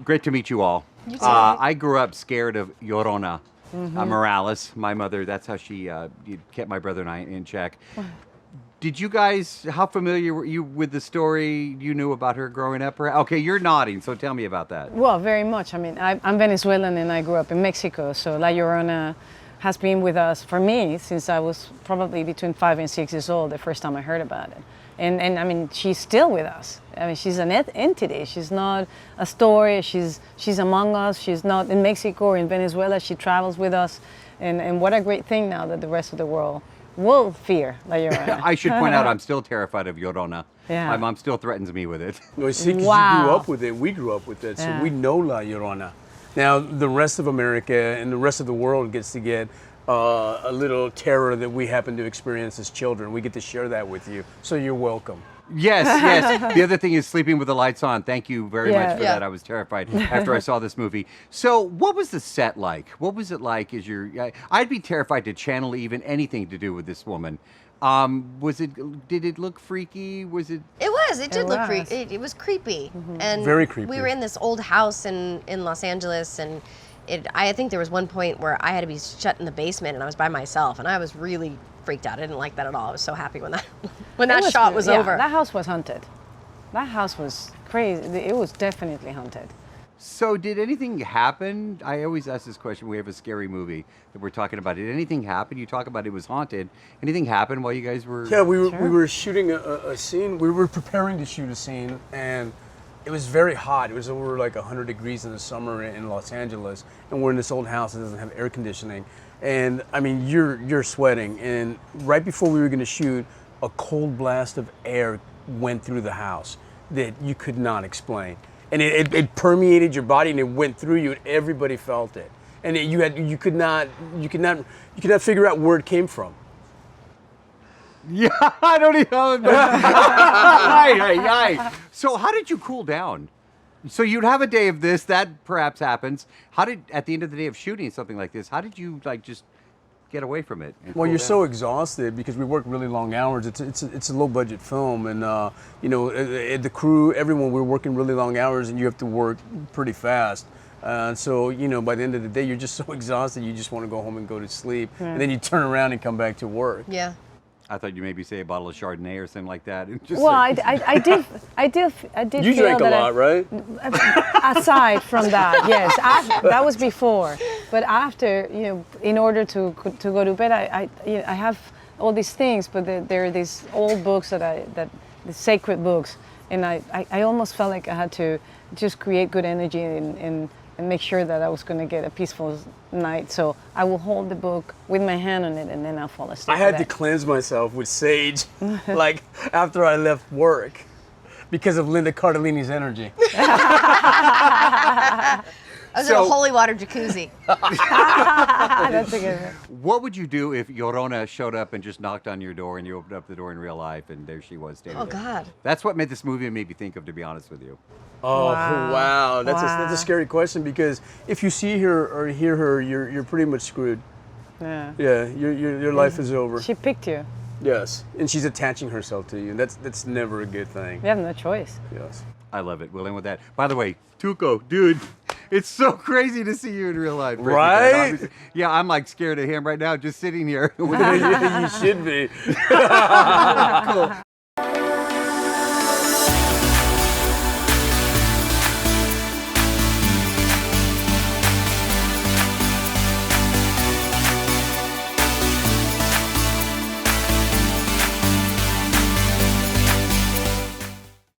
Great to meet you all. You too. I grew up scared of Llorona. Morales, my mother, that's how she kept my brother and I in check. Did you guys, how familiar were you with the story you knew about her growing up? Okay, you're nodding, so tell me about that. Well, very much. I mean, I'm Venezuelan and I grew up in Mexico, so La Llorona has been with us, for me, since I was probably between 5 and 6 years old, the first time I heard about it. And I mean, she's still with us. I mean, she's an entity. She's not a story. She's among us. She's not in Mexico or in Venezuela. She travels with us. And what a great thing now that the rest of the world will fear La Llorona. I should point out I'm still terrified of Llorona. Yeah. My mom still threatens me with it. Well, see, 'cause Wow. you grew up with it. We grew up with it, so Yeah. we know La Llorona. Now, the rest of America and the rest of the world gets to get a little terror that we happen to experience as children. We get to share that with you, so you're welcome. Yes, yes. The other thing is sleeping with the lights on. Thank you very much for Yeah. that. I was terrified after I saw this movie. So, what was the set like? What was it like? I'd be terrified to channel even anything to do with this woman. Did it look freaky? Was it? It was. It did look was. creepy. It was creepy. And Very creepy. We were in this old house in Los Angeles, and I think there was one point where I had to be shut in the basement, and I was by myself, and I was really freaked out. I didn't like that at all. I was so happy when that shot was over. That house was haunted. That house was crazy. It was definitely haunted. So, did anything happen? I always ask this question. We have a scary movie that we're talking about. Did anything happen? You talk about it was haunted. Anything happen while you guys were? Yeah, we Sure. were shooting a scene. We were preparing to shoot a scene, and it was very hot. It was over like 100 degrees in the summer in Los Angeles, and we're in this old house that doesn't have air conditioning. And I mean, you're sweating. And right before we were going to shoot, a cold blast of air went through the house that you could not explain. And it permeated your body and it went through you, and everybody felt it. And you could not figure out where it came from. Yeah, I don't even know. Aye. So, how did you cool down? So you'd have a day of this, that perhaps happens. At the end of the day of shooting something like this, how did you just get away from it? Well, you're so exhausted because we work really long hours. It's a low budget film, and the crew, everyone, we're working really long hours, and you have to work pretty fast. So by the end of the day, you're just so exhausted, you just want to go home and go to sleep, and then you turn around and come back to work. Yeah. I thought you maybe say a bottle of Chardonnay or something like that. And just Well, like- I did You feel drank a that lot, right? aside from that, yes, that was before. But after, in order to go to bed, I have all these things, but there are these old books the sacred books, and I almost felt like I had to just create good energy and make sure that I was going to get a peaceful night. So I will hold the book with my hand on it, and then I'll fall asleep. I had to cleanse myself with sage, like after I left work, because of Linda Cardellini's energy. I was in a holy water jacuzzi. That's a good one. What would you do if Llorona showed up and just knocked on your door and you opened up the door in real life and there she was standing Oh, there? God. That's what made this movie made me think of, to be honest with you. Oh Wow. wow, that's Wow. a scary question, because if you see her or hear her, you're pretty much screwed. Yeah. Yeah, your life is over. She picked you. Yes, and she's attaching herself to you. That's never a good thing. You have no choice. Yes. I love it. We'll end with that. By the way, Tuco, dude, it's so crazy to see you in real life. Right? Yeah, I'm like scared of him right now, just sitting here. You should be. Cool.